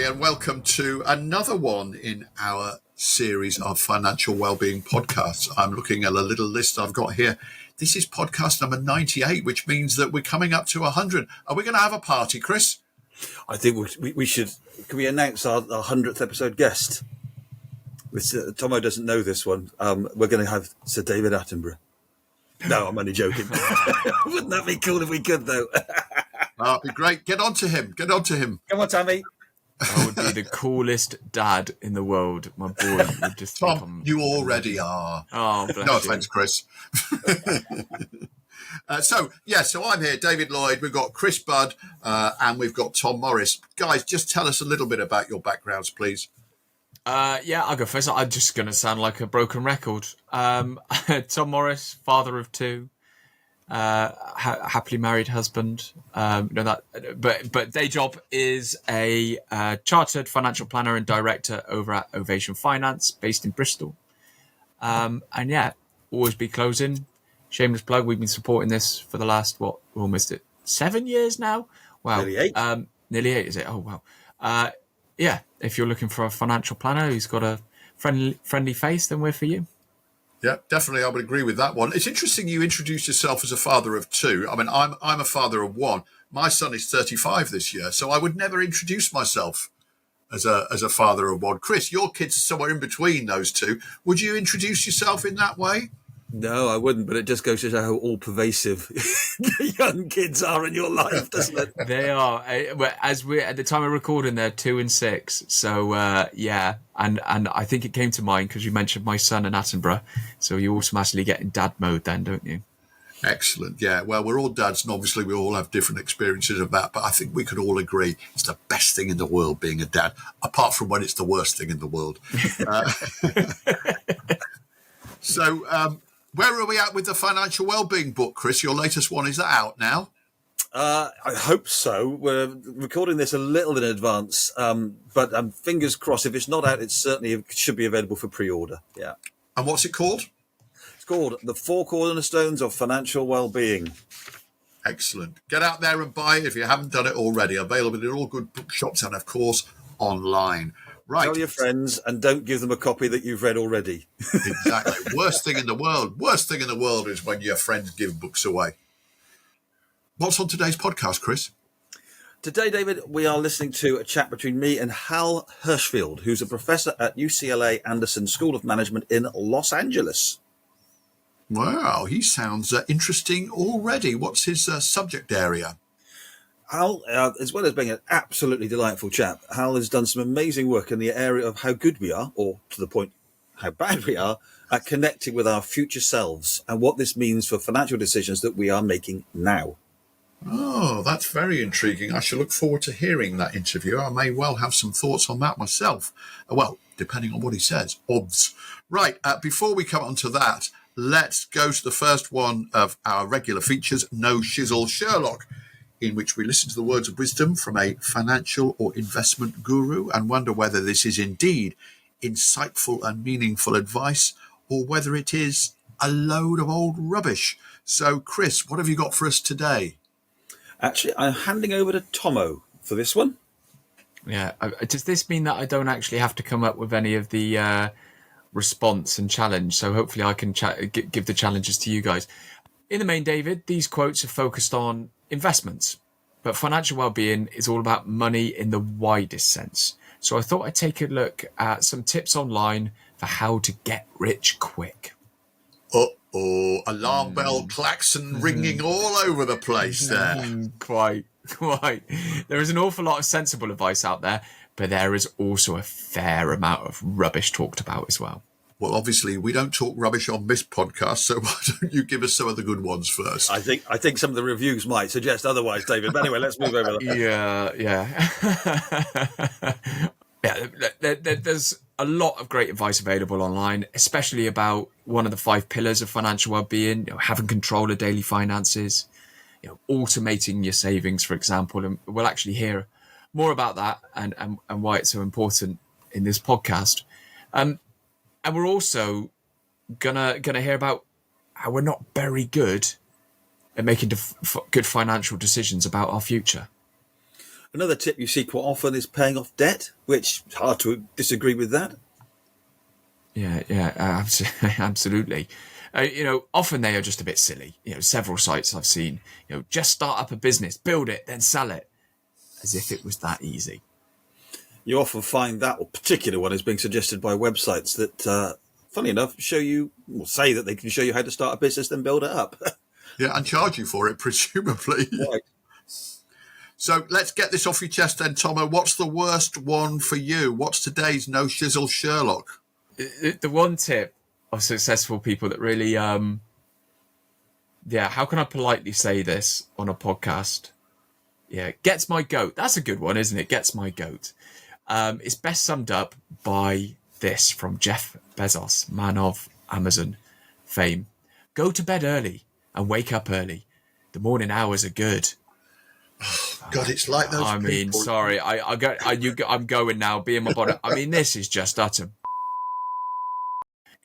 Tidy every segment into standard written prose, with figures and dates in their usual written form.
everybody, and welcome to another one in our series of financial wellbeing podcasts. I'm looking at a little list I've got here. This is podcast number 98, which means that we're coming up to 100. Are we going to have a party, Chris? I think we should. Can we announce our 100th episode guest? Tomo doesn't know this one. We're going to have Sir David Attenborough. No, I'm only joking. Wouldn't that be cool if we could, though? That'd be great. Get on to him. Come on, Tammy. I would be the coolest dad in the world. My boy would just Tom, you already are. Oh, bless no you. offence, Chris. So I'm here, David Lloyd. We've got Chris Budd and we've got Tom Morris. Guys, just tell us a little bit about your backgrounds, please. I'll go first. I'm just going to sound like a broken record. Tom Morris, father of two, happily married husband. But day job is a chartered financial planner and director over at Ovation Finance, based in Bristol. Always be closing. Shameless plug. We've been supporting this for the last, almost 7 years now? Wow. Nearly 8. Nearly 8, is it? Oh, wow. If you're looking for a financial planner who's got a friendly face, then we're for you. Yeah, definitely. I would agree with that one. It's interesting you introduced yourself as a father of two. I mean, I'm a father of one. My son is 35 this year, so I would never introduce myself as a father of one. Chris, your kids are somewhere in between those two. Would you introduce yourself in that way? No, I wouldn't, but it just goes to show how all-pervasive young kids are in your life, doesn't it? They are. As we're at the time of recording, they're 2 and 6. So, And I think it came to mind because you mentioned my son and Attenborough. So you automatically get in dad mode then, don't you? Excellent. Yeah. Well, we're all dads, and obviously we all have different experiences of that. But I think we could all agree it's the best thing in the world being a dad, apart from when it's the worst thing in the world. Where are we at with the financial wellbeing book, Chris? Your latest one, is that out now? I hope so. We're recording this a little in advance, but fingers crossed. If it's not out, it certainly should be available for pre-order. Yeah. And what's it called? It's called The 4 Cornerstones of Financial Wellbeing. Excellent. Get out there and buy it if you haven't done it already. Available in all good bookshops and, of course, online. Right. Tell your friends and don't give them a copy that you've read already. Exactly. Worst thing in the world is when your friends give books away. What's on today's podcast, Chris? Today, David, we are listening to a chat between me and Hal Hershfield, who's a professor at UCLA Anderson School of Management in Los Angeles. Wow, he sounds interesting already. What's his subject area? Hal, as well as being an absolutely delightful chap, Hal has done some amazing work in the area of how good we are, or to the point, how bad we are, at connecting with our future selves and what this means for financial decisions that we are making now. Oh, that's very intriguing. I shall look forward to hearing that interview. I may well have some thoughts on that myself. Well, depending on what he says. Odds. Right, before we come on to that, let's go to the first one of our regular features, No Shizzle Sherlock, in which we listen to the words of wisdom from a financial or investment guru and wonder whether this is indeed insightful and meaningful advice or whether it is a load of old rubbish. So, Chris, what have you got for us today? Actually, I'm handing over to Tomo for this one. Yeah. Does this mean that I don't actually have to come up with any of the response and challenge? So hopefully I can give the challenges to you guys. In the main, David, these quotes are focused on investments, but financial well-being is all about money in the widest sense. So I thought I'd take a look at some tips online for how to get rich quick. Alarm bell klaxon ringing all over the place there. Quite. There is an awful lot of sensible advice out there, but there is also a fair amount of rubbish talked about as well. Well, obviously, we don't talk rubbish on this podcast, so why don't you give us some of the good ones first? I think some of the reviews might suggest otherwise, David. But anyway, let's move over that. Yeah. There's a lot of great advice available online, especially about one of the 5 pillars of financial well-being, having control of daily finances, automating your savings, for example. And we'll actually hear more about that and why it's so important in this podcast. And we're also gonna hear about how we're not very good at making good financial decisions about our future. Another tip you see quite often is paying off debt, which it's hard to disagree with that. Absolutely. Often they are just a bit silly. Several sites I've seen, just start up a business, build it, then sell it, as if it was that easy. You often find that particular one is being suggested by websites that, funny enough, say that they can show you how to start a business, then build it up. Yeah, and charge you for it, presumably. Right. So let's get this off your chest then, Tomo. What's the worst one for you? What's today's no shizzle Sherlock? The one tip of successful people that really, how can I politely say this on a podcast? Yeah, gets my goat. That's a good one, isn't it? Gets my goat. It's best summed up by this from Jeff Bezos, man of Amazon fame. Go to bed early and wake up early. The morning hours are good. God, it's like those people. Sorry, I'm going now, being my body. This is just utter.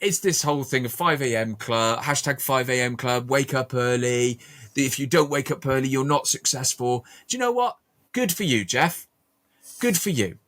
It's this whole thing of 5 a.m. club, hashtag 5 a.m. club, wake up early. If you don't wake up early, you're not successful. Do you know what? Good for you, Jeff. Good for you.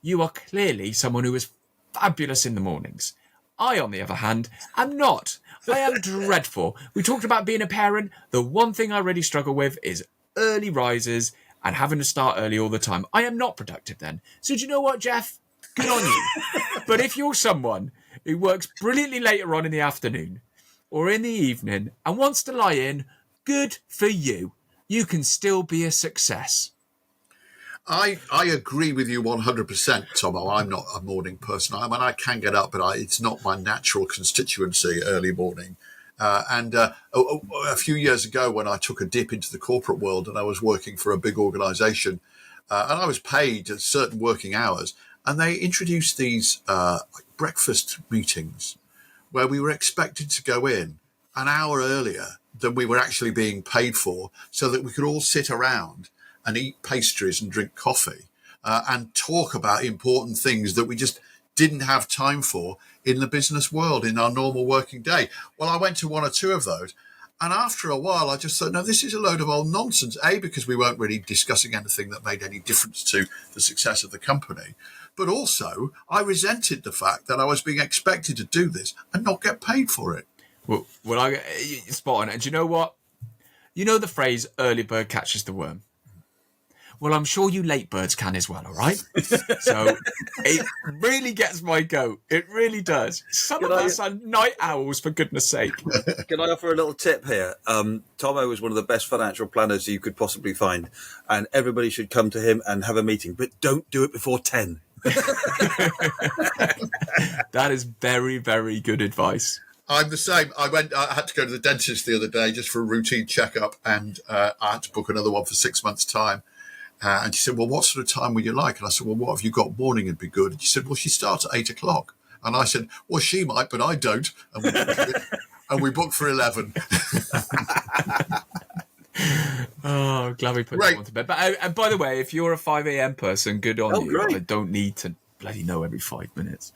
You are clearly someone who is fabulous in the mornings. I, on the other hand, am not. I am dreadful. We talked about being a parent. The one thing I really struggle with is early risers and having to start early all the time. I am not productive then. So do you know what, Jeff? Good on you. But if you're someone who works brilliantly later on in the afternoon or in the evening and wants to lie in, good for you. You can still be a success. I agree with you 100%, Tomo. I'm not a morning person. I can get up, but it's not my natural constituency, early morning. A few years ago, when I took a dip into the corporate world and I was working for a big organisation, and I was paid at certain working hours, and they introduced these breakfast meetings where we were expected to go in an hour earlier than we were actually being paid for, so that we could all sit around and eat pastries and drink coffee and talk about important things that we just didn't have time for in the business world in our normal working day. Well, I went to one or two of those, and after a while I just thought, no, this is a load of old nonsense. A, because we weren't really discussing anything that made any difference to the success of the company, but also I resented the fact that I was being expected to do this and not get paid for it. Well, spot on. And do you know what? You know the phrase, early bird catches the worm? Well, I'm sure you late birds can as well, all right? So it really gets my goat. It really does. Some of us are night owls, for goodness sake. Can I offer a little tip here? Tomo is one of the best financial planners you could possibly find, and everybody should come to him and have a meeting, but don't do it before 10. That is very, very good advice. I'm the same. I had to go to the dentist the other day just for a routine checkup, and I had to book another one for 6 months' time. And she said, well, what sort of time would you like? And I said, well, what have you got? Morning would be good. And she said, well, she starts at 8 o'clock. And I said, well, she might, but I don't. And we booked for 11. Oh, glad we put that one to bed. But and by the way, if you're a 5 a.m. person, good on you. Great. I don't need to bloody know every 5 minutes.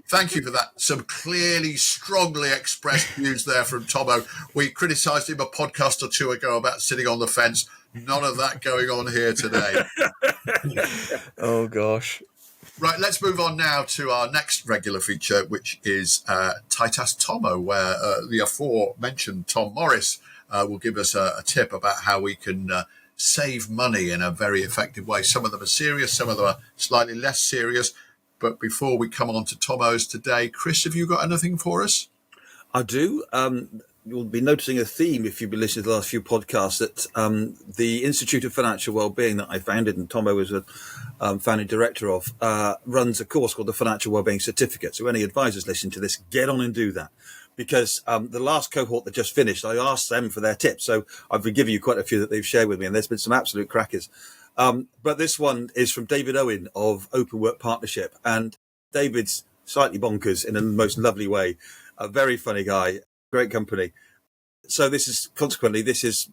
Thank you for that. Some clearly, strongly expressed views there from Tomo. We criticised him a podcast or two ago about sitting on the fence. None of that going on here today. Oh, gosh. Right, let's move on now to our next regular feature, which is Tight Ass Tomo, where the aforementioned Tom Morris will give us a tip about how we can save money in a very effective way. Some of them are serious, some of them are slightly less serious. But before we come on to Tomo's today, Chris, have you got anything for us? I do. You'll be noticing a theme if you've been listening to the last few podcasts that the Institute of Financial Wellbeing that I founded and Tomo was a founding director of runs a course called the Financial Wellbeing Certificate. So any advisors listening to this, get on and do that. Because the last cohort that just finished, I asked them for their tips. So I've been giving you quite a few that they've shared with me, and there's been some absolute crackers. But this one is from David Owen of Open Work Partnership. And David's slightly bonkers in a most lovely way. A very funny guy, great company. So this is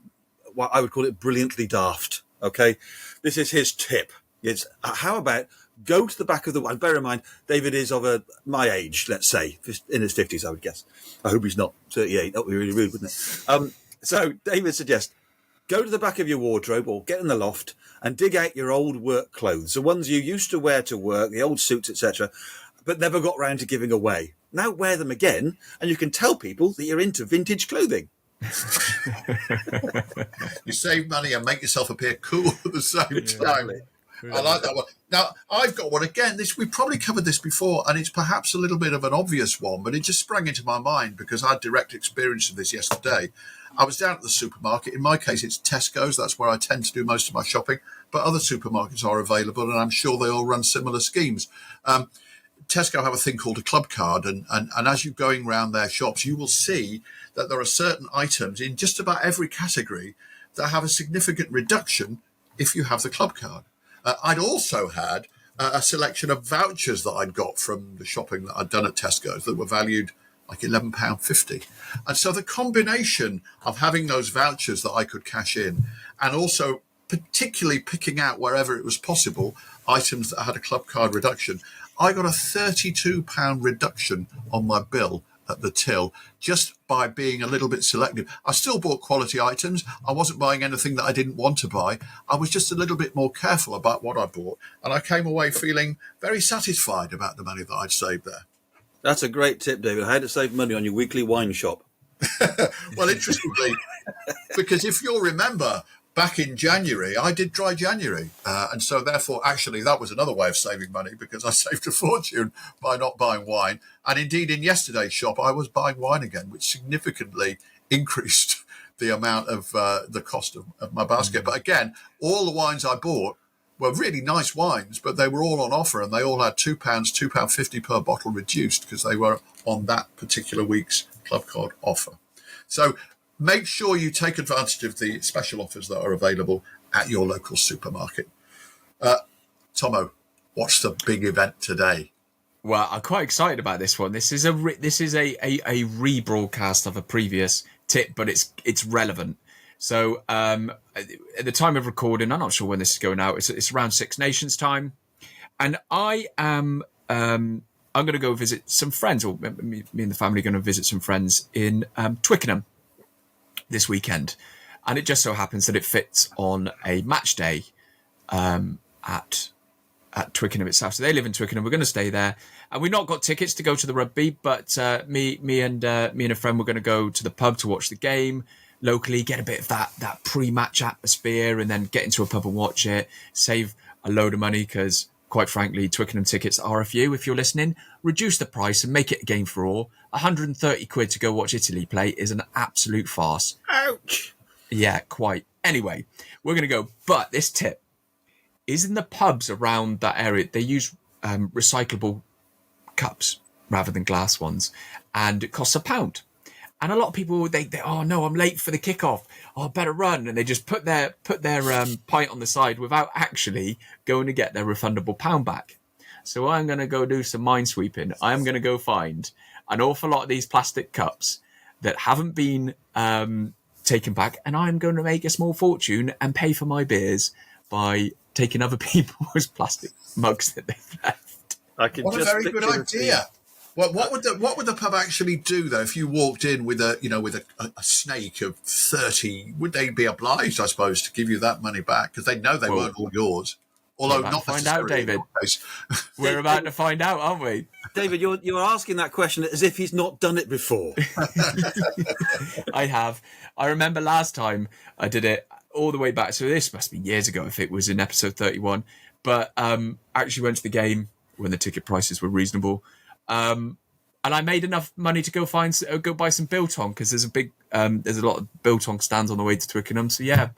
what I would call it brilliantly daft. Okay. This is his tip. It's how about go to the back of the one. Bear in mind, David is of my age, let's say, in his 50s, I would guess. I hope he's not 38. That would be really rude, wouldn't it? So David suggests, go to the back of your wardrobe or get in the loft and dig out your old work clothes, the ones you used to wear to work, the old suits, etc., but never got round to giving away. Now wear them again, and you can tell people that you're into vintage clothing. You save money and make yourself appear cool at the same time. I like that one. Now, I've got one again. We probably covered this before, and it's perhaps a little bit of an obvious one, but it just sprang into my mind because I had direct experience of this yesterday. I was down at the supermarket. In my case, it's Tesco's. That's where I tend to do most of my shopping, but other supermarkets are available, and I'm sure they all run similar schemes. Tesco have a thing called a club card, and as you're going around their shops, you will see that there are certain items in just about every category that have a significant reduction if you have the club card. I'd also had a selection of vouchers that I'd got from the shopping that I'd done at Tesco's that were valued like £11.50. And so the combination of having those vouchers that I could cash in and also particularly picking out wherever it was possible items that had a club card reduction, I got a £32 reduction on my bill at the till just by being a little bit selective. I still bought quality items. I wasn't buying anything that I didn't want to buy. I was just a little bit more careful about what I bought, and I came away feeling very satisfied about the money that I'd saved there. That's a great tip, David. How to save money on your weekly wine shop. Well, interestingly, because if you'll remember, back in January, I did dry January. And so therefore, actually, that was another way of saving money because I saved a fortune by not buying wine. And indeed, in yesterday's shop, I was buying wine again, which significantly increased the amount of the cost of my basket. But again, all the wines I bought were really nice wines, but they were all on offer and they all had £2, £2.50 per bottle reduced because they were on that particular week's club card offer. So make sure you take advantage of the special offers that are available at your local supermarket. Tomo, what's the big event today? Well, I'm quite excited about this one. This is a rebroadcast of a previous tip, but it's relevant. So at the time of recording, I'm not sure when this is going out. It's around Six Nations time, and I'm going to go visit some friends, or me and the family are going to visit some friends in Twickenham this weekend, and it just so happens that it fits on a match day at Twickenham itself. So they live in Twickenham. We're going to stay there, and we've not got tickets to go to the rugby, but me and a friend were going to go to the pub to watch the game locally, get a bit of that pre-match atmosphere, and then get into a pub and watch it. Save a load of money because, quite frankly, Twickenham tickets are a few. If you're listening, reduce the price and make it a game for all. 130 quid to go watch Italy play is an absolute farce. Ouch! Yeah, quite. Anyway, we're going to go. But this tip is in the pubs around that area. They use recyclable cups rather than glass ones, and it costs £1. And a lot of people, they oh no, I'm late for the kickoff. Oh, I better run, and they just put their pint on the side without actually going to get their refundable £1 back. So I'm going to go do some minesweeping. I'm going to go find an awful lot of these plastic cups that haven't been taken back, and I'm going to make a small fortune and pay for my beers by taking other people's plastic mugs that they've left. What a very good idea. Well, what would the pub actually do though if you walked in with a snake of 30? Would they be obliged, I suppose, to give you that money back because they know they weren't all yours? Although not find out, David. Case. We're about to find out, aren't we? David, you're asking that question as if he's not done it before. I have. I remember last time I did it all the way back. So this must be years ago if it was in episode 31. But actually went to the game when the ticket prices were reasonable. And I made enough money to go buy some biltong because there's a lot of biltong stands on the way to Twickenham. So yeah,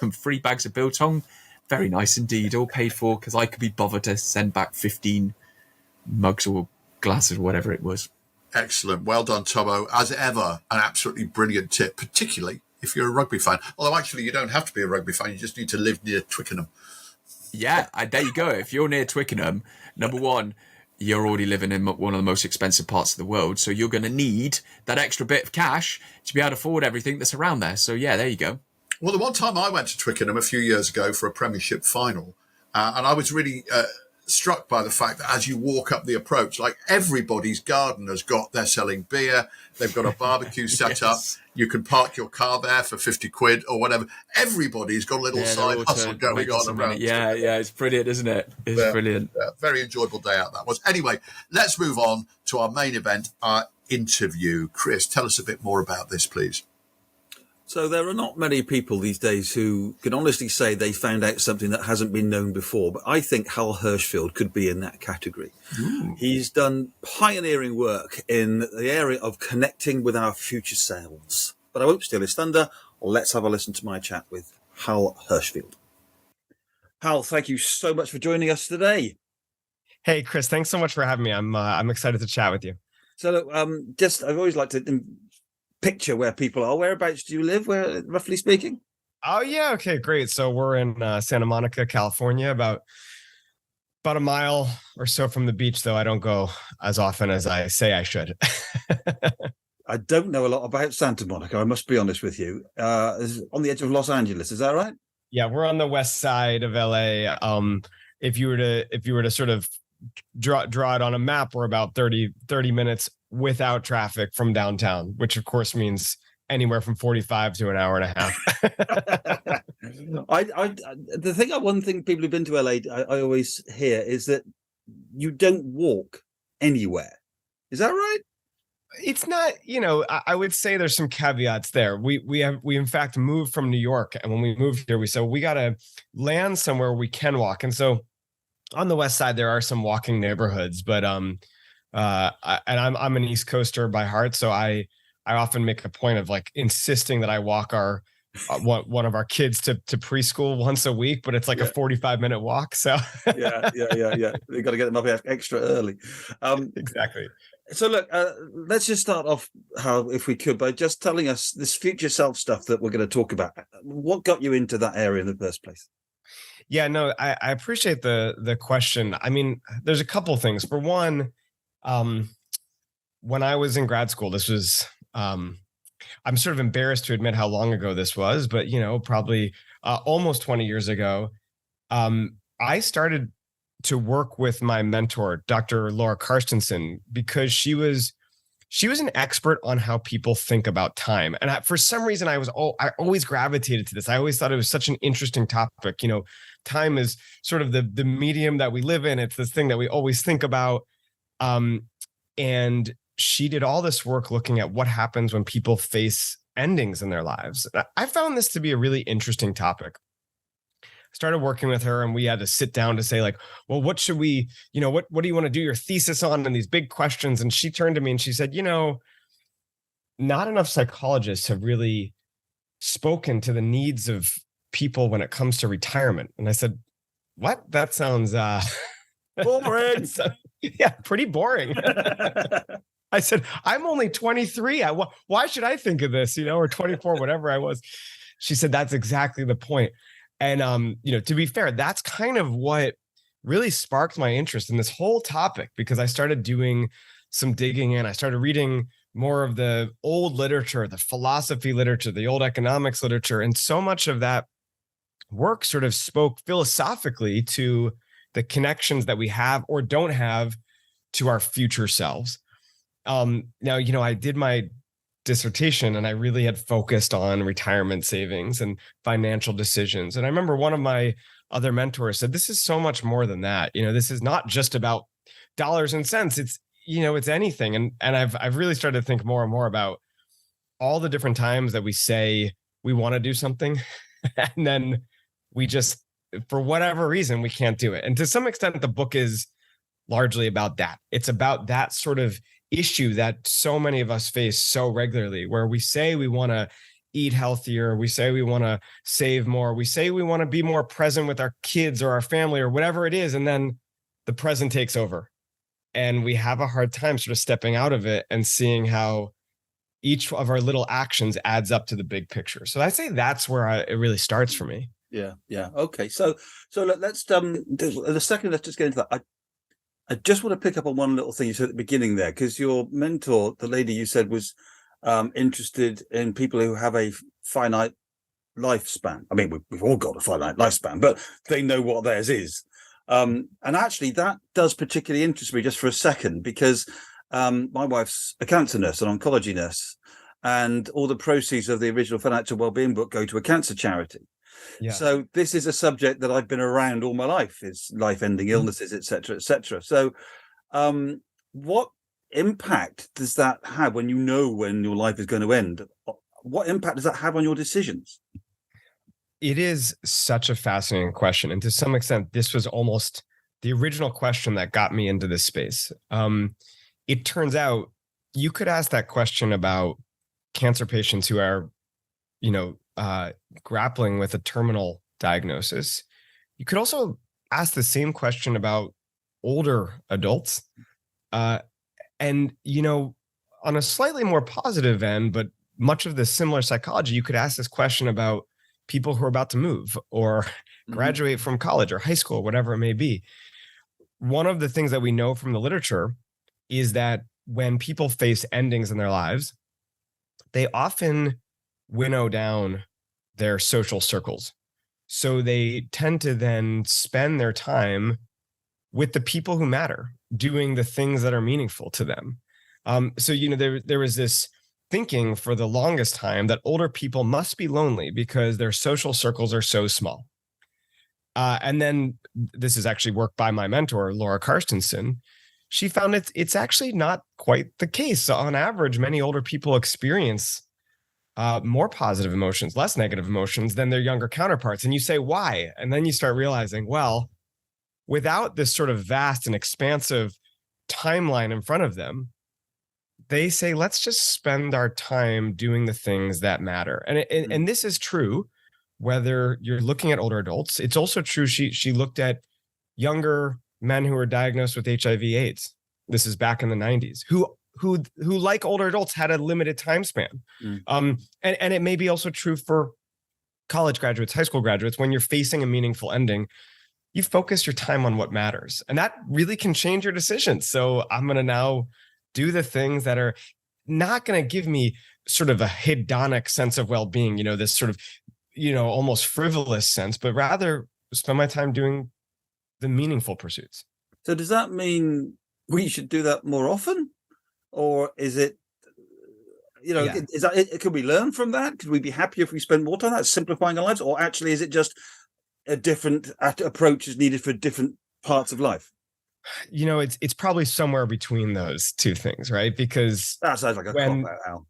3 bags of biltong, very nice indeed, all paid for because I could be bothered to send back 15 mugs or glasses or whatever it was. Excellent, well done, Tomo. As ever, an absolutely brilliant tip, particularly if you're a rugby fan. Although actually, you don't have to be a rugby fan; you just need to live near Twickenham. Yeah, there you go. If you're near Twickenham, number one, you're already living in one of the most expensive parts of the world. So you're going to need that extra bit of cash to be able to afford everything that's around there. So yeah, there you go. Well, the one time I went to Twickenham a few years ago for a Premiership final, and I was really struck by the fact that as you walk up the approach, like everybody's garden has got, they're selling beer, they've got a barbecue set up, Yes. you can park your car there for 50 quid or whatever. Everybody's got a little Yeah, they're side all hustle going making on some money. around. Yeah, yeah, it's brilliant, isn't it? It's Yeah, brilliant. yeah, very enjoyable day out that was. Anyway, let's move on to our main event, our interview. Chris, tell us a bit more about this, please. So there are not many people these days who can honestly say they found out something that hasn't been known before, but I think Hal Hershfield could be in that category. Ooh. He's done pioneering work in the area of connecting with our future selves. But I won't steal his thunder. Let's have a listen to my chat with Hal Hershfield. Hal, thank you so much for joining us today. Hey, Chris, thanks so much for having me. I'm excited to chat with you. So, look, I've always liked to picture where people are. Whereabouts do you live? Where, roughly speaking? Oh, yeah. Okay, great. So we're in Santa Monica, California, about a mile or so from the beach, though I don't go as often as I say I should. I don't know a lot about Santa Monica, I must be honest with you. It's on the edge of Los Angeles, is that right? Yeah, we're on the west side of LA. If you were to sort of draw it on a map, we're about 30 minutes without traffic from downtown, which of course means anywhere from 45 to an hour and a half. One thing people who've been to LA, I always hear is that you don't walk anywhere. Is that right? It's not, I would say there's some caveats there. We in fact moved from New York, and when we moved here, we said we got to land somewhere we can walk. And so on the west side there are some walking neighborhoods, but I'm an East Coaster by heart, so I often make a point of like insisting that I walk our one of our kids to preschool once a week, but it's like a 45-minute walk. So yeah. We've got to get them up extra early. Exactly. So look, let's just start off, Hal, if we could, by just telling us this future self stuff that we're going to talk about. What got you into that area in the first place? Yeah, no, I appreciate the question. I mean, there's a couple things. For one, when I was in grad school, this was, I'm sort of embarrassed to admit how long ago this was, but, probably almost 20 years ago, I started to work with my mentor, Dr. Laura Karstensen, because she was an expert on how people think about time. And for some reason, I always gravitated to this. I always thought it was such an interesting topic. Time is sort of the medium that we live in. It's this thing that we always think about. And she did all this work looking at what happens when people face endings in their lives. I found this to be a really interesting topic. Started working with her, and we had to sit down to say, like, well, what should we, what do you want to do your thesis on, and these big questions? And she turned to me and she said, not enough psychologists have really spoken to the needs of people when it comes to retirement. And I said, what? That sounds boring. Yeah, pretty boring. I said, I'm only 23. Why should I think of this, or 24, whatever I was. She said, that's exactly the point. And, to be fair, that's kind of what really sparked my interest in this whole topic, because I started doing some digging in. I started reading more of the old literature, the philosophy literature, the old economics literature. And so much of that work sort of spoke philosophically to the connections that we have or don't have to our future selves. Now, I did my dissertation and I really had focused on retirement savings and financial decisions. And I remember one of my other mentors said, this is so much more than that. This is not just about dollars and cents. It's, it's anything. And I've really started to think more and more about all the different times that we say we want to do something and then we just, for whatever reason, we can't do it. And to some extent, the book is largely about that. It's about that sort of issue that so many of us face so regularly, where we say we want to eat healthier, we say we want to save more, we say we want to be more present with our kids or our family or whatever it is, and then the present takes over. And we have a hard time sort of stepping out of it and seeing how each of our little actions adds up to the big picture. So I'd say that's where it really starts for me. Yeah. Okay. So let's the second, let's just get into that. I just want to pick up on one little thing you said at the beginning there, because your mentor, the lady you said was interested in people who have a finite lifespan. I mean, we've all got a finite lifespan, but they know what theirs is. And actually, that does particularly interest me just for a second, because my wife's a cancer nurse, an oncology nurse, and all the proceeds of the original Financial Wellbeing book go to a cancer charity. Yeah. So this is a subject that I've been around all my life, is life-ending illnesses, etc., etc. So what impact does that have when you know when your life is going to end? What impact does that have on your decisions? It is such a fascinating question. And to some extent, this was almost the original question that got me into this space. It turns out you could ask that question about cancer patients who are, grappling with a terminal diagnosis. You could also ask the same question about older adults. And, on a slightly more positive end, but much of the similar psychology, you could ask this question about people who are about to move or graduate from college or high school, whatever it may be. One of the things that we know from the literature is that when people face endings in their lives, they often winnow down their social circles. So they tend to then spend their time with the people who matter, doing the things that are meaningful to them. There was this thinking for the longest time that older people must be lonely because their social circles are so small. And then this is actually work by my mentor, Laura Karstensen. She found it's actually not quite the case. On average, many older people experience more positive emotions, less negative emotions than their younger counterparts. And you say, why? And then you start realizing, well, without this sort of vast and expansive timeline in front of them, they say, let's just spend our time doing the things that matter. And this is true, whether you're looking at older adults. It's also true. She looked at younger men who were diagnosed with HIV/AIDS. This is back in the 90s, who like older adults had a limited time span. And it may be also true for college graduates, high school graduates. When you're facing a meaningful ending, you focus your time on what matters, and that really can change your decisions. So I'm going to now do the things that are not going to give me sort of a hedonic sense of well-being, this sort of, almost frivolous sense, but rather spend my time doing the meaningful pursuits. So does that mean we should do that more often? Or is it, is that, could we learn from that? Could we be happier if we spend more time on that, simplifying our lives? Or actually, is it just a different approach is needed for different parts of life? It's probably somewhere between those two things, right? Because that sounds like a cop out, Hal.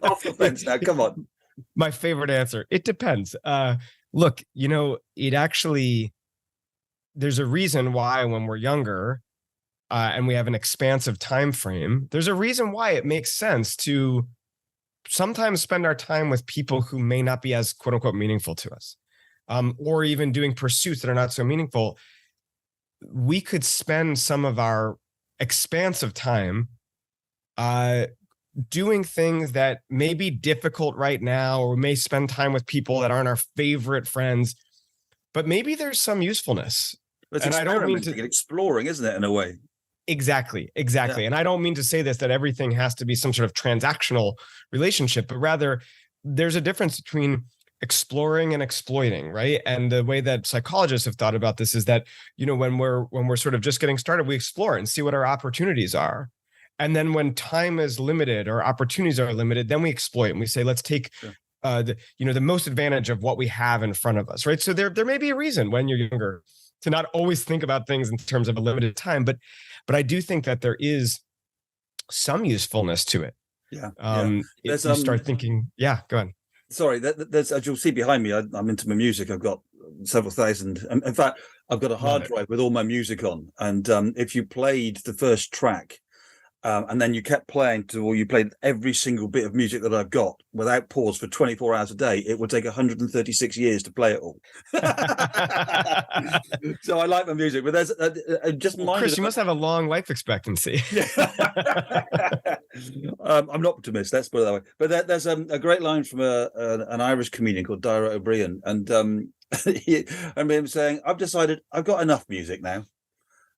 Off the fence now, come on. My favorite answer. It depends. Look, it actually, there's a reason why when we're younger and we have an expansive time frame, there's a reason why it makes sense to sometimes spend our time with people who may not be as quote unquote meaningful to us, or even doing pursuits that are not so meaningful. We could spend some of our expansive time doing things that may be difficult right now, or we may spend time with people that aren't our favorite friends, but maybe there's some usefulness. It's and I don't mean to exploring, isn't it, in a way? Exactly. Yeah. And I don't mean to say that everything has to be some sort of transactional relationship, but rather there's a difference between exploring and exploiting, right? And the way that psychologists have thought about this is that, when we're sort of just getting started, we explore and see what our opportunities are. And then when time is limited or opportunities are limited, then we exploit and we say, let's take the most advantage of what we have in front of us, right? So there may be a reason when you're younger to not always think about things in terms of a limited time, but I do think that there is some usefulness to it. Yeah. You start thinking, go ahead. Sorry, there's, as you'll see behind me, I'm into my music. I've got several thousand. In fact, I've got a hard drive with all my music on. And if you played the first track, and then you kept playing you played every single bit of music that I've got without pause for 24 hours a day, it would take 136 years to play it all. So I like my music, but there's just Chris, you must have a long life expectancy. I'm an optimist, let's put it that way. But there's a great line from an Irish comedian called Dara O'Brien, and I remember him saying, I've decided I've got enough music now.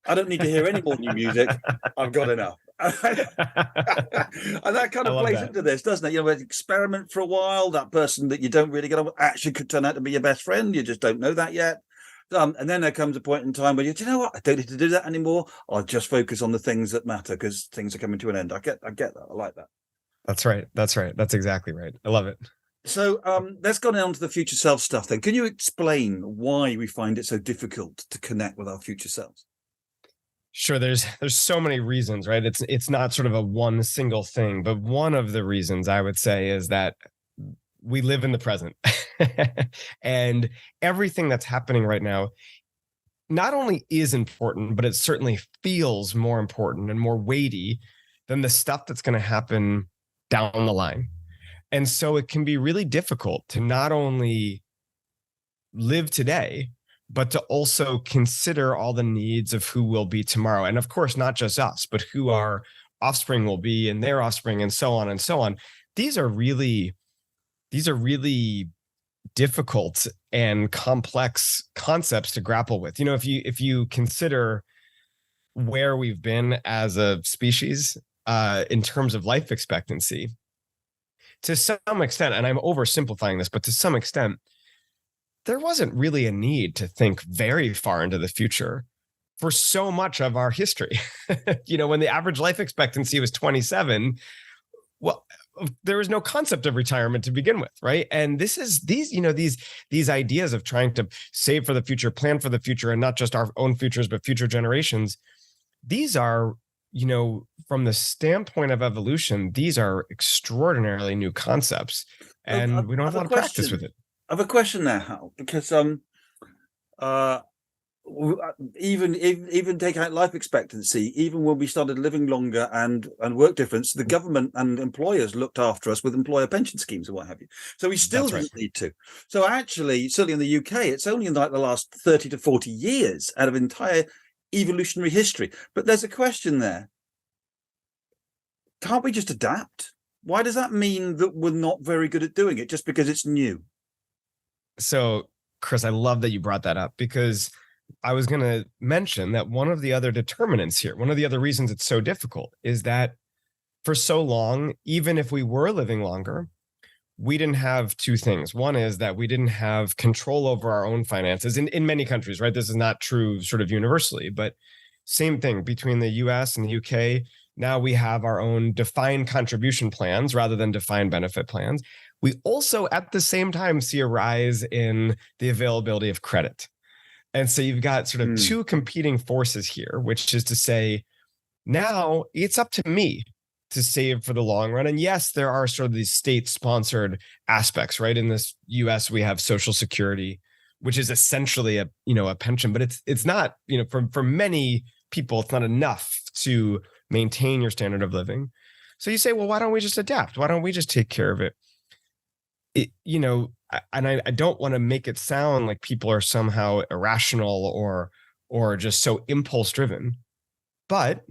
I don't need to hear any more new music. I've got enough. And that kind I of love plays that. into this, doesn't it? You know, experiment for a while. That person that you don't really get on with actually could turn out to be your best friend. You just don't know that yet. And then there comes a point in time where do you know what? I don't need to do that anymore. I'll just focus on the things that matter because things are coming to an end. I get that. I like that. That's right. That's right. That's exactly right. I love it. So let's go on to the future self stuff then. Can you explain why we find it so difficult to connect with our future selves? Sure, there's so many reasons, right? It's not sort of a one single thing, but one of the reasons I would say is that we live in the present. And everything that's happening right now not only is important, but it certainly feels more important and more weighty than the stuff that's going to happen down the line. And so it can be really difficult to not only live today, but to also consider all the needs of who will be tomorrow. And of course, not just us, but who our offspring will be and their offspring and so on and so on. These are really difficult and complex concepts to grapple with. You know, if you consider where we've been as a species in terms of life expectancy, to some extent, and I'm oversimplifying this, but to some extent, there wasn't really a need to think very far into the future for so much of our history. You know, when the average life expectancy was 27, well, there was no concept of retirement to begin with, right? And these ideas of trying to save for the future, plan for the future, and not just our own futures, but future generations. These are, you know, from the standpoint of evolution, these are extraordinarily new concepts, and we don't have a lot of practice with it. I have a question there, Hal, because even take out life expectancy, even when we started living longer and work difference, the government and employers looked after us with employer pension schemes and what have you. So we still didn't need to. So actually, certainly in the UK, it's only in like the last 30 to 40 years out of entire evolutionary history. But there's a question there. Can't we just adapt? Why does that mean that we're not very good at doing it just because it's new? So, Chris, I love that you brought that up, because I was going to mention that one of the other determinants here, one of the other reasons it's so difficult, is that for so long, even if we were living longer, we didn't have two things. One is that we didn't have control over our own finances in many countries, right? This is not true sort of universally, but same thing between the US and the UK. Now we have our own defined contribution plans rather than defined benefit plans. We also, at the same time, see a rise in the availability of credit. And so you've got sort of two competing forces here, which is to say, now it's up to me to save for the long run. And yes, there are sort of these state-sponsored aspects, right? In this US, we have Social Security, which is essentially a pension, but it's not, for many people, it's not enough to maintain your standard of living. So you say, well, why don't we just adapt? Why don't we just take care of it? And I don't want to make it sound like people are somehow irrational or just so impulse driven. But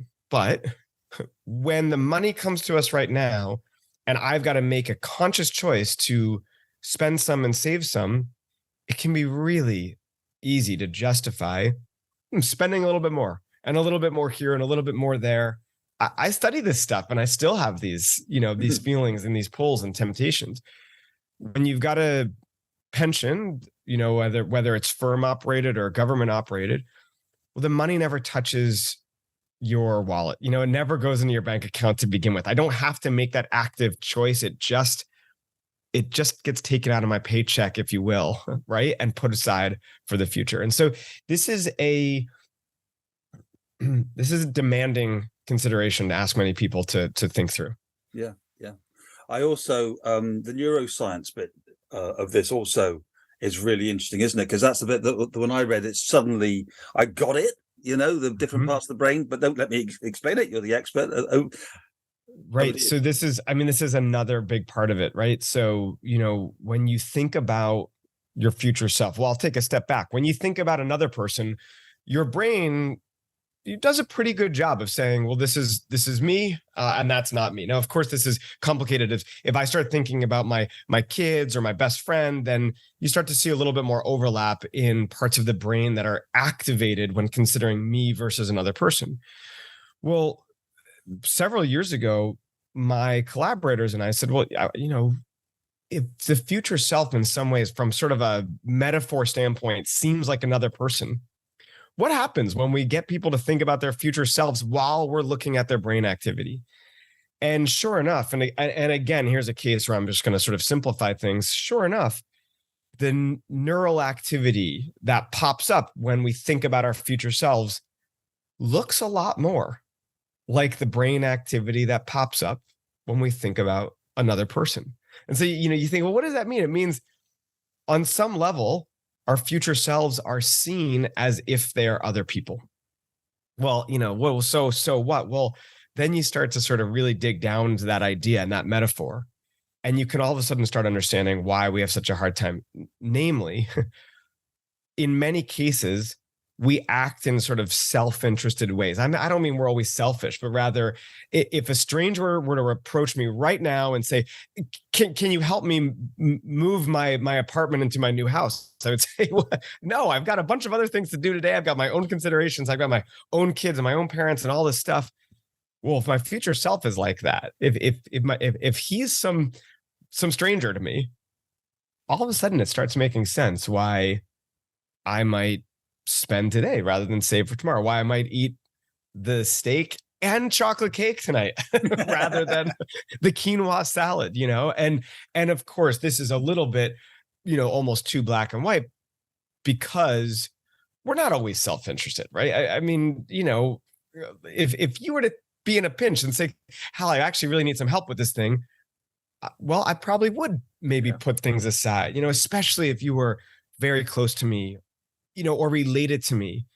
when the money comes to us right now, and I've got to make a conscious choice to spend some and save some, it can be really easy to justify spending a little bit more and a little bit more here and a little bit more there. I study this stuff and I still have these, these feelings and these pulls and temptations. When you've got a pension, whether it's firm operated or government operated, well, the money never touches your wallet. It never goes into your bank account to begin with. I don't have to make that active choice. It just gets taken out of my paycheck, if you will, right? And put aside for the future. And so this is a demanding consideration to ask many people to think through. Yeah. I also, the neuroscience bit of this also is really interesting, isn't it? Because that's the bit that when I read it, suddenly I got it, the different parts of the brain, but don't let me explain it. You're the expert. Right. So this is another big part of it, right? So, when you think about your future self, well, I'll take a step back. When you think about another person, your brain, it does a pretty good job of saying, well, this is me, and that's not me. Now, of course, this is complicated. If I start thinking about my kids or my best friend, then you start to see a little bit more overlap in parts of the brain that are activated when considering me versus another person. Well, several years ago, my collaborators and I said, well, if the future self in some ways, from sort of a metaphor standpoint, seems like another person, what happens when we get people to think about their future selves while we're looking at their brain activity? And sure enough, and again, here's a case where I'm just going to sort of simplify things. Sure enough, the neural activity that pops up when we think about our future selves looks a lot more like the brain activity that pops up when we think about another person. And so, you think, well, what does that mean? It means on some level, our future selves are seen as if they are other people. Well, so what? Well, then you start to sort of really dig down to that idea and that metaphor. And you can all of a sudden start understanding why we have such a hard time. Namely, in many cases, we act in sort of self-interested ways. I don't mean we're always selfish, but rather if a stranger were to approach me right now and say, can you help me move my apartment into my new house? I would say, well, no, I've got a bunch of other things to do today. I've got my own considerations. I've got my own kids and my own parents and all this stuff. Well, if my future self is like that, if he's some stranger to me, all of a sudden it starts making sense why I might spend today rather than save for tomorrow, why I might eat the steak and chocolate cake tonight rather than the quinoa salad, and of course this is a little bit, almost too black and white, because we're not always self-interested, right? I mean, if you were to be in a pinch and say, Hal, I actually really need some help with this thing, well, I probably would maybe put things aside, especially if you were very close to me, or related to me.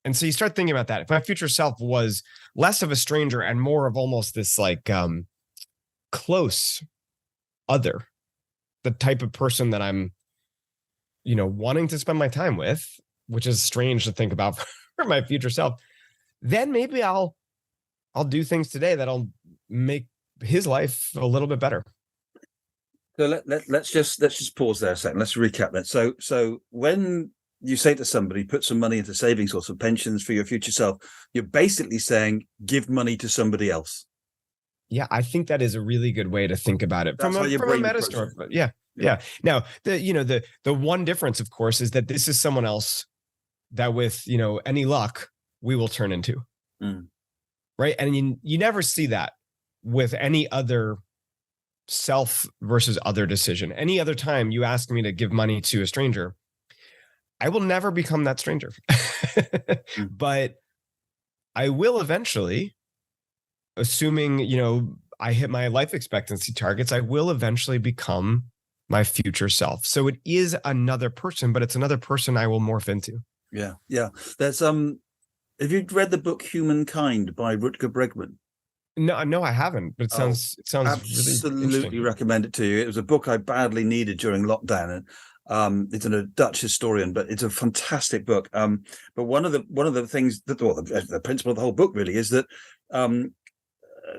And so you start thinking about that. If my future self was less of a stranger and more of almost this like close other, the type of person that I'm, wanting to spend my time with, which is strange to think about for my future self, then maybe I'll do things today that'll make his life a little bit better. So let's just pause there a second. Let's recap that. So when you say to somebody, put some money into savings or some pensions for your future self, you're basically saying, give money to somebody else. Yeah, I think that is a really good way to think about it. That's from a meta store. Yeah. Now, the one difference, of course, is that this is someone else that with, any luck, we will turn into. Right. And you never see that with any other self versus other decision. Any other time you ask me to give money to a stranger, I will never become that stranger. But I will eventually, assuming, I hit my life expectancy targets, I will eventually become my future self. So it is another person, but it's another person I will morph into. Yeah. Yeah. There's have you read the book Humankind by Rutger Bregman? No, I haven't, but it sounds absolutely really recommend it to you. It was a book I badly needed during lockdown, and it's a Dutch historian, but it's a fantastic book. But one of the things that the principle of the whole book really is that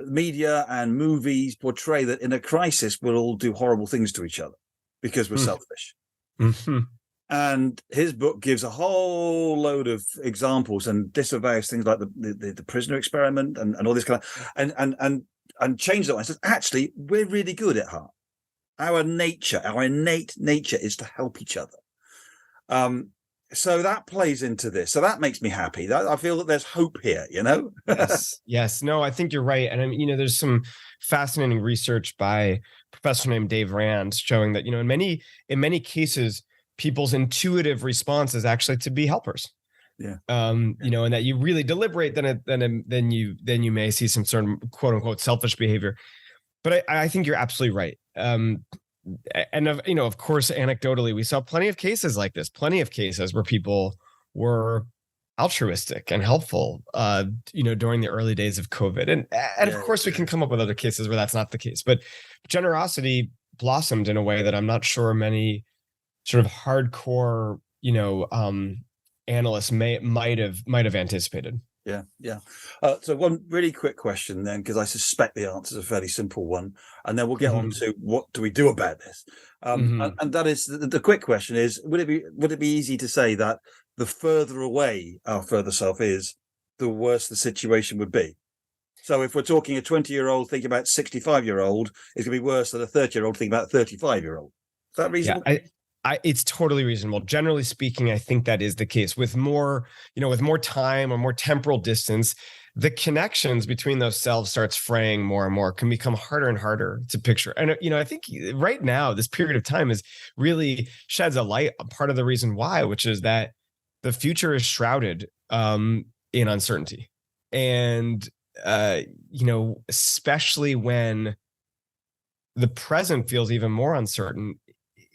media and movies portray that in a crisis we'll all do horrible things to each other because we're selfish. Mm-hmm. And his book gives a whole load of examples and disavows things like the prisoner experiment and all this kind of and change that one. Says actually we're really good at heart. Our innate nature is to help each other. So that plays into this. So that makes me happy. I feel that there's hope here. Yes. No, I think you're right. And there's some fascinating research by a professor named Dave Rand showing that in many cases, people's intuitive response is actually to be helpers. Yeah. And that you really deliberate, then you may see some sort of quote unquote selfish behavior. But I think you're absolutely right. And of course, anecdotally, we saw plenty of cases like this, plenty of cases where people were altruistic and helpful, during the early days of COVID. And of course, we can come up with other cases where that's not the case. But generosity blossomed in a way that I'm not sure many sort of hardcore, analysts might have anticipated. Yeah. So one really quick question then, because I suspect the answer is a fairly simple one, and then we'll get on to what do we do about this. And that is the quick question is: would it be easy to say that the further away our further self is, the worse the situation would be? So if we're talking a 20-year-old thinking about 65-year-old, it's going to be worse than a 30-year-old thinking about a 35-year-old. Is that reasonable? Yeah, it's totally reasonable. Generally speaking, I think that is the case. With more, with more time or more temporal distance, the connections between those selves starts fraying more and more, can become harder and harder to picture. And, I think right now, this period of time is really sheds a light on part of the reason why, which is that the future is shrouded in uncertainty. And, especially when the present feels even more uncertain,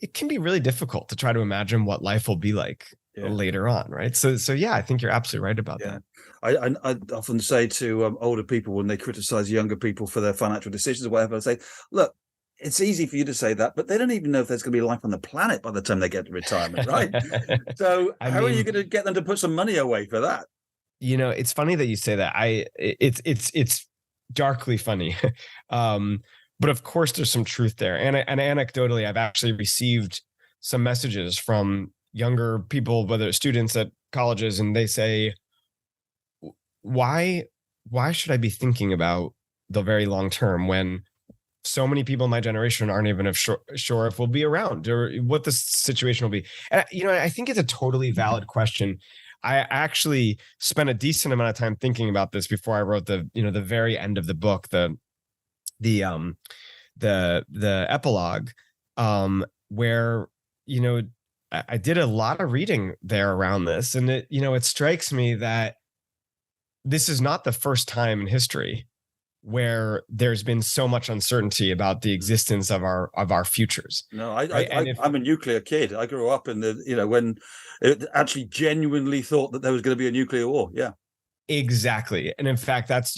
it can be really difficult to try to imagine what life will be like later on, right? So yeah, I think you're absolutely right about that. I often say to older people when they criticize younger people for their financial decisions or whatever, I say, look, it's easy for you to say that, but they don't even know if there's going to be life on the planet by the time they get to retirement, right? So how are you going to get them to put some money away for that? It's funny that you say that. It's darkly funny. But of course, there's some truth there. And anecdotally, I've actually received some messages from younger people, whether students at colleges, and they say, why should I be thinking about the very long term when so many people in my generation aren't even sure if we'll be around or what the situation will be? And, I think it's a totally valid question. I actually spent a decent amount of time thinking about this before I wrote the very end of the book, the epilogue, where, I did a lot of reading there around this. And it strikes me that this is not the first time in history where there's been so much uncertainty about the existence of our futures. No, I'm a nuclear kid. I grew up in when it actually genuinely thought that there was going to be a nuclear war. Yeah. Exactly. And in fact, that's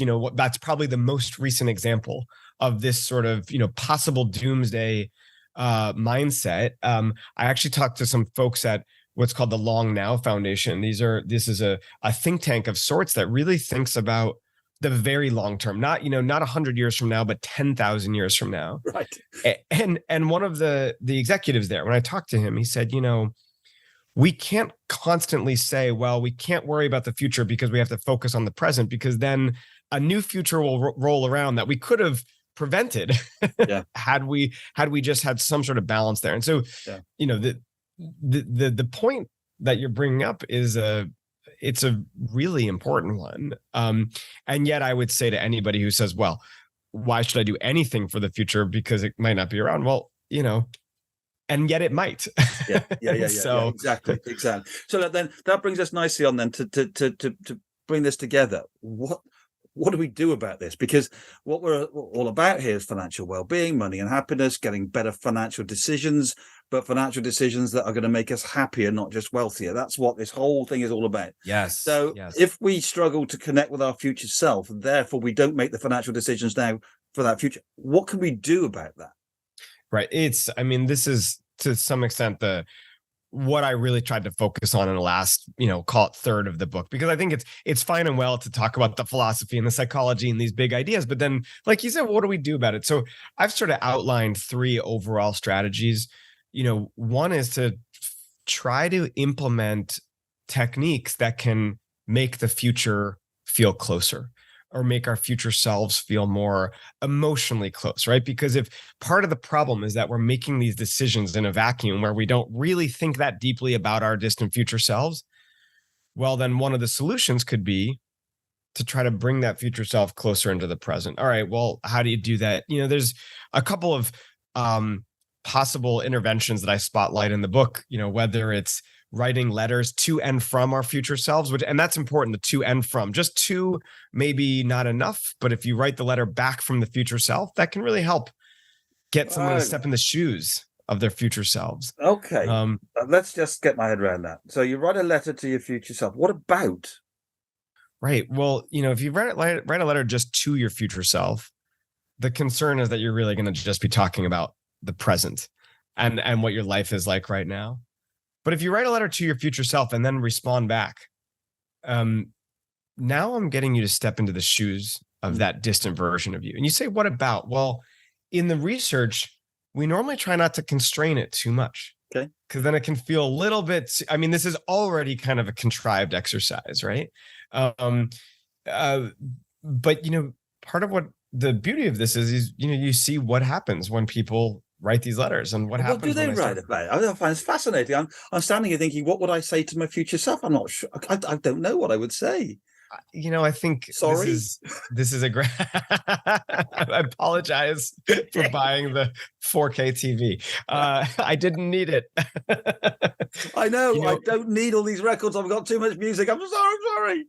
probably the most recent example of this sort of, possible doomsday mindset. I actually talked to some folks at what's called the Long Now Foundation. This is a think tank of sorts that really thinks about the very long term, not 100 years from now, but 10,000 years from now. Right. And one of the executives there, when I talked to him, he said, we can't constantly say, well, we can't worry about the future because we have to focus on the present, because then a new future will roll around that we could have prevented had we just had some sort of balance there. And so, the point that you're bringing up is it's a really important one. And yet I would say to anybody who says, well, why should I do anything for the future because it might not be around? Well, and yet it might. Yeah. So exactly. So then that brings us nicely on then to bring this together. What do we do about this? Because what we're all about here is financial well-being, money and happiness, getting better financial decisions, but financial decisions that are going to make us happier, not just wealthier. That's what this whole thing is all about. Yes. So if we struggle to connect with our future self, therefore we don't make the financial decisions now for that future, what can we do about that? Right. This is to some extent what I really tried to focus on in the last, call it third of the book, because I think it's fine and well to talk about the philosophy and the psychology and these big ideas, but then, like you said, what do we do about it? So I've sort of outlined 3 overall strategies. One is to try to implement techniques that can make the future feel closer, or make our future selves feel more emotionally close, right? Because if part of the problem is that we're making these decisions in a vacuum where we don't really think that deeply about our distant future selves, well, then one of the solutions could be to try to bring that future self closer into the present. All right, well, how do you do that? There's a couple of possible interventions that I spotlight in the book, whether it's writing letters to and from our future selves, and that's important, the to and from. Just to, maybe not enough, but if you write the letter back from the future self, that can really help get someone to step in the shoes of their future selves. Okay. Let's just get my head around that. So you write a letter to your future self. What about? Right. Well, if you write a letter just to your future self, the concern is that you're really going to just be talking about the present and what your life is like right now. But if you write a letter to your future self and then respond back, now I'm getting you to step into the shoes of that distant version of you. And you say, what about? Well, in the research, we normally try not to constrain it too much. Okay. Because then it can feel a little bit, this is already kind of a contrived exercise, right? But, part of what the beauty of this is, you see what happens when people write these letters and what happens. What do they write about? I find it fascinating. I'm standing here thinking, what would I say to my future self? I'm not sure. I don't know what I would say. I think Sorry. This is a great. I apologize for buying the 4K TV. I didn't need it. I know. I don't need all these records. I've got too much music. I'm sorry.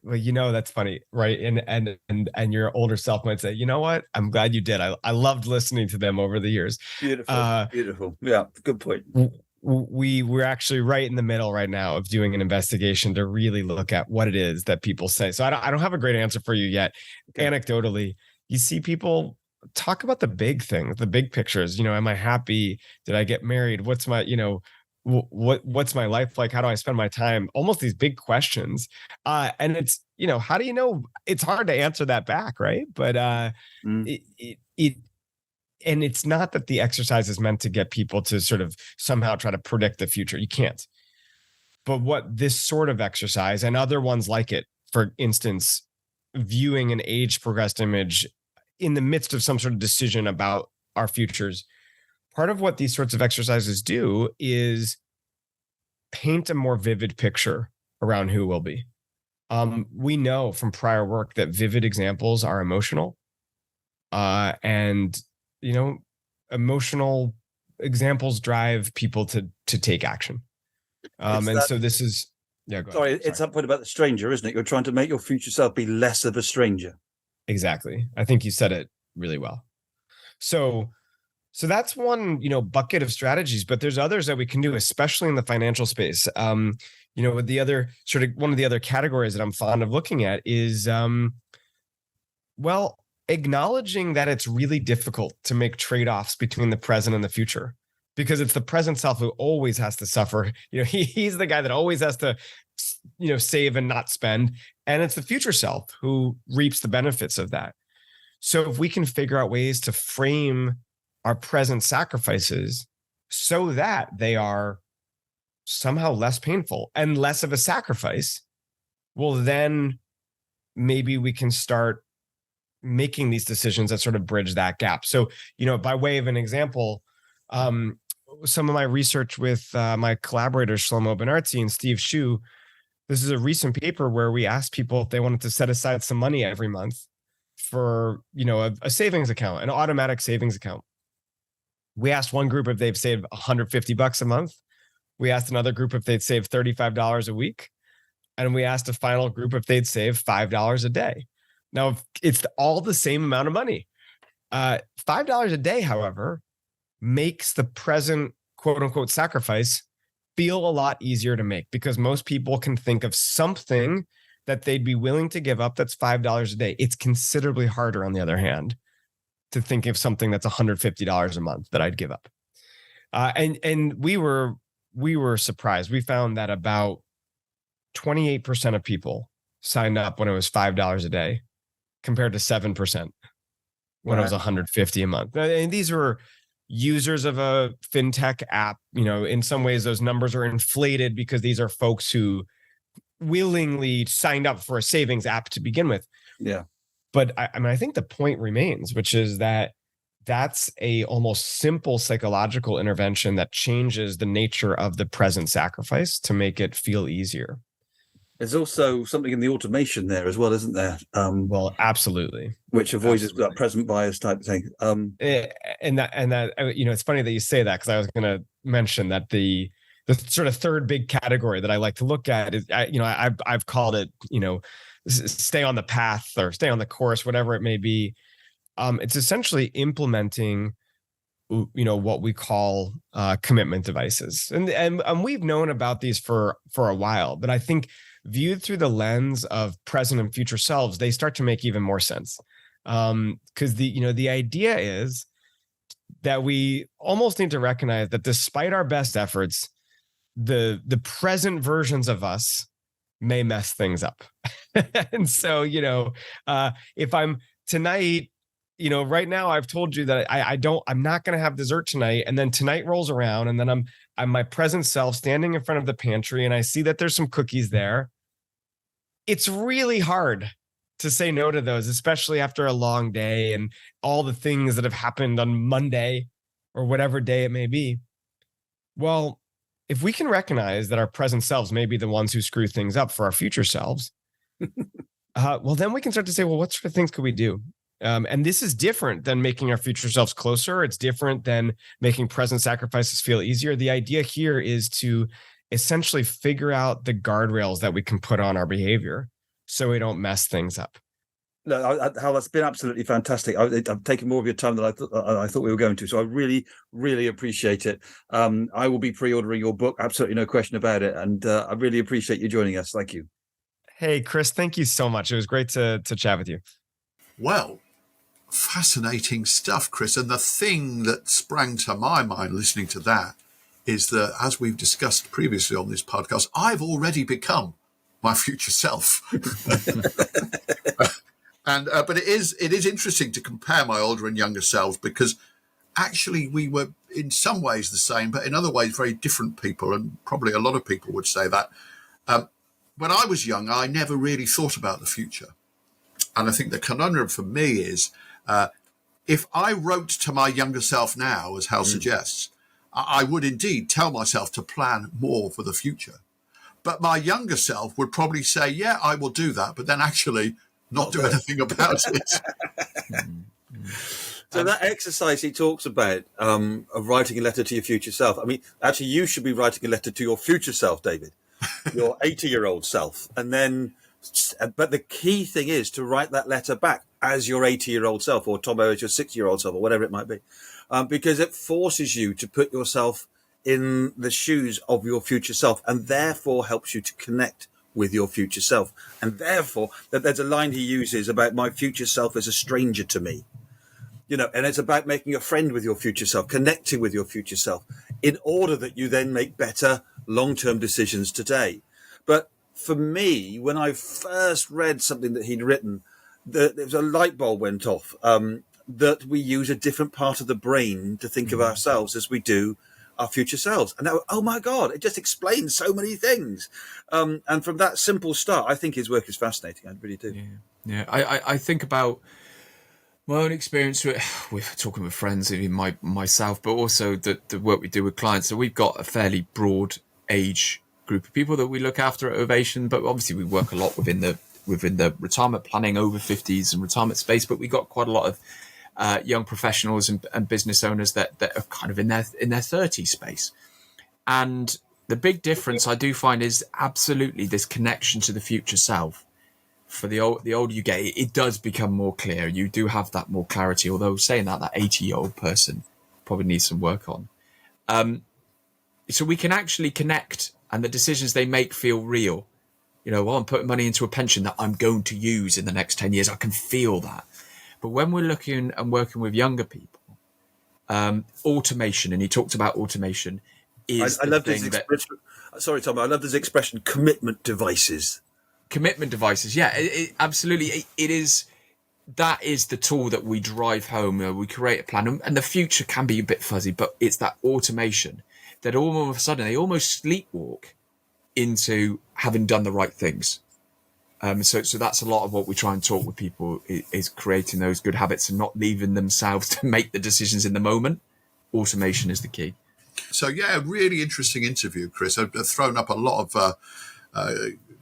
Well, that's funny, right? And your older self might say, you know what? I'm glad you did. I loved listening to them over the years. Beautiful. Yeah, good point. We're actually right in the middle right now of doing an investigation to really look at what it is that people say. So I don't have a great answer for you yet. Okay. Anecdotally, you see people talk about the big things, the big pictures. Am I happy? Did I get married? What's my, what's my life like? How do I spend my time? Almost these big questions. And it's, how do you know? It's hard to answer that back, right? But and it's not that the exercise is meant to get people to sort of somehow try to predict the future. You can't. But what this sort of exercise and other ones like it, for instance, viewing an age progressed image in the midst of some sort of decision about our futures, part of what these sorts of exercises do is paint a more vivid picture around who we'll be. We know from prior work that vivid examples are emotional, and emotional examples drive people to take action. So this is, yeah, go ahead. It's that point about the stranger, isn't it? You're trying to make your future self be less of a stranger. Exactly. I think you said it really well. So that's one, bucket of strategies, but there's others that we can do, especially in the financial space. With the other sort of one of the other categories that I'm fond of looking at is, acknowledging that it's really difficult to make trade-offs between the present and the future, because it's the present self who always has to suffer. He's the guy that always has to, save and not spend. And it's the future self who reaps the benefits of that. So if we can figure out ways to frame our present sacrifices so that they are somehow less painful and less of a sacrifice, well, then maybe we can start making these decisions that sort of bridge that gap. So, by way of an example, some of my research with my collaborators, Shlomo Benartzi and Steve Shu, this is a recent paper where we asked people if they wanted to set aside some money every month for, a savings account, an automatic savings account. We asked one group if they've saved $150 a month. We asked another group if they'd save $35 a week. And we asked a final group if they'd save $5 a day. Now, it's all the same amount of money. $5 a day, however, makes the present quote unquote sacrifice feel a lot easier to make, because most people can think of something that they'd be willing to give up that's $5 a day. It's considerably harder, on the other hand, to think of something that's $150 a month that I'd give up. And we were surprised. We found that about 28% of people signed up when it was $5 a day, compared to 7% when it was $150 a month. And these were users of a fintech app. In some ways, those numbers are inflated because these are folks who willingly signed up for a savings app to begin with. Yeah. But I think the point remains, which is that that's a almost simple psychological intervention that changes the nature of the present sacrifice to make it feel easier. There's also something in the automation there as well, isn't there? Well, absolutely. Which avoids that present bias type thing. And that it's funny that you say that, because I was going to mention that the sort of third big category that I like to look at is, I've called it, stay on the path or stay on the course, whatever it may be. It's essentially implementing, what we call commitment devices, and we've known about these for a while, but I think viewed through the lens of present and future selves, they start to make even more sense. Because the idea is that we almost need to recognize that despite our best efforts, the present versions of us may mess things up. And so, if I'm tonight, right now I've told you that I'm not going to have dessert tonight. And then tonight rolls around, and then I'm my present self standing in front of the pantry, and I see that there's some cookies there. It's really hard to say no to those, especially after a long day and all the things that have happened on Monday or whatever day it may be. Well, if we can recognize that our present selves may be the ones who screw things up for our future selves, well, then we can start to say, well, what sort of things could we do? And this is different than making our future selves closer. It's different than making present sacrifices feel easier. The idea here is to essentially figure out the guardrails that we can put on our behavior so we don't mess things up. No, Hal, that's been absolutely fantastic. I've taken more of your time than I thought we were going to, so I really, really appreciate it. I will be pre-ordering your book, absolutely no question about it, and I really appreciate you joining us. Thank you. Hey, Chris, thank you so much. It was great to chat with you. Well, fascinating stuff, Chris. And the thing that sprang to my mind listening to that is that, as we've discussed previously on this podcast, I've already become my future self. But it is interesting to compare my older and younger selves, because actually we were in some ways the same, but in other ways very different people. And probably a lot of people would say that. When I was young, I never really thought about the future. And I think the conundrum for me is, if I wrote to my younger self now, as Hal suggests, I would indeed tell myself to plan more for the future. But my younger self would probably say, yeah, I will do that, but then actually not do anything about it. So that exercise he talks about, of writing a letter to your future self, I mean, actually, you should be writing a letter to your future self, David, your 80-year-old self. And then, but the key thing is to write that letter back as your 80-year-old self, or Tomo as your 60-year-old self, or whatever it might be, because it forces you to put yourself in the shoes of your future self, and therefore helps you to connect with your future self. And therefore, that there's a line he uses about my future self as a stranger to me, and it's about making a friend with your future self, connecting with your future self, in order that you then make better long-term decisions today. But for me, when I first read something that he'd written, there was a light bulb went off, that we use a different part of the brain to think of ourselves as we do our future selves. And now, oh my God, it just explains so many things. And from that simple start, I think his work is fascinating. I really do. Yeah. I think about my own experience with talking with friends, even myself, but also the work we do with clients. So we've got a fairly broad age group of people that we look after at Ovation, but obviously we work a lot within the retirement planning, over 50s and retirement space. But we've got quite a lot of young professionals and business owners that are kind of in their 30s space. And the big difference I do find is absolutely this connection to the future self. For the older you get, it does become more clear. You do have that more clarity, although saying that 80-year-old person probably needs some work on. So we can actually connect, and the decisions they make feel real. I'm putting money into a pension that I'm going to use in the next 10 years. I can feel that. But when we're looking and working with younger people, automation, and he talked about automation, is I love this expression. Sorry, Tom. I love this expression, commitment devices. Commitment devices. Yeah, absolutely. It is. That is the tool that we drive home. We create a plan, and the future can be a bit fuzzy, but it's that automation that all of a sudden they almost sleepwalk into having done the right things. So that's a lot of what we try and talk with people is creating those good habits and not leaving themselves to make the decisions in the moment. Automation is the key. So, yeah, really interesting interview, Chris. I've thrown up a lot of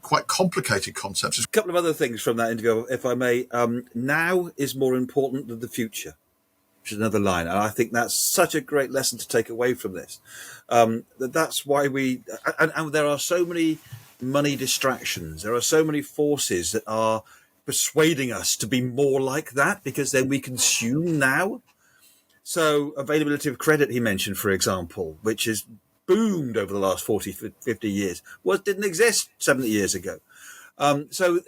quite complicated concepts. A couple of other things from that interview, if I may. Now is more important than the future, which is another line. And I think that's such a great lesson to take away from this. That's why and there are so many money distractions. There are so many forces that are persuading us to be more like that, because then we consume now. So availability of credit, he mentioned, for example, which has boomed over the last 40, 50 years, didn't exist 70 years ago. So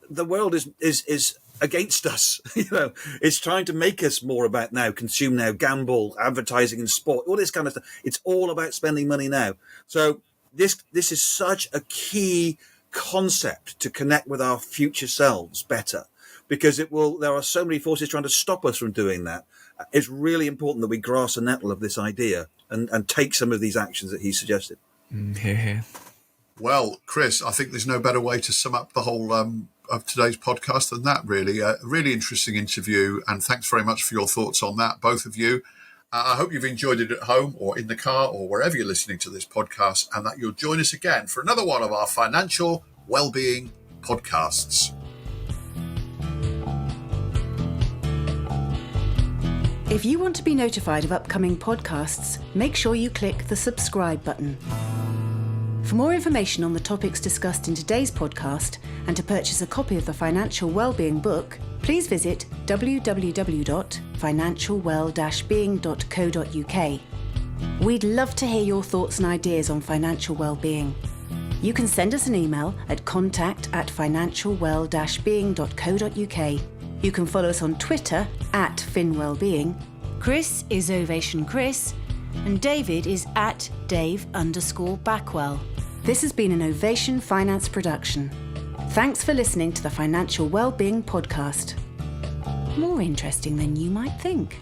the world is against us. It's trying to make us more about now, consume now, gamble, advertising and sport, all this kind of stuff. It's all about spending money now. So this is such a key concept to connect with our future selves better, because there are so many forces trying to stop us from doing that. It's really important that we grasp the nettle of this idea and take some of these actions that he suggested. Here. Well, Chris, I think there's no better way to sum up the whole of today's podcast than that, really. A really interesting interview, and thanks very much for your thoughts on that, both of you. I hope you've enjoyed it at home or in the car or wherever you're listening to this podcast, and that you'll join us again for another one of our financial well-being podcasts. If you want to be notified of upcoming podcasts, make sure you click the subscribe button. For more information on the topics discussed in today's podcast and to purchase a copy of the Financial Wellbeing book, please visit www.financialwell-being.co.uk. We'd love to hear your thoughts and ideas on financial well-being. You can send us an email at contact@financialwell-being.co.uk. You can follow us on Twitter @FinWellbeing. Chris is Ovation Chris, and David is @Dave_Backwell. This has been an Ovation Finance production. Thanks for listening to the Financial Wellbeing Podcast. More interesting than you might think.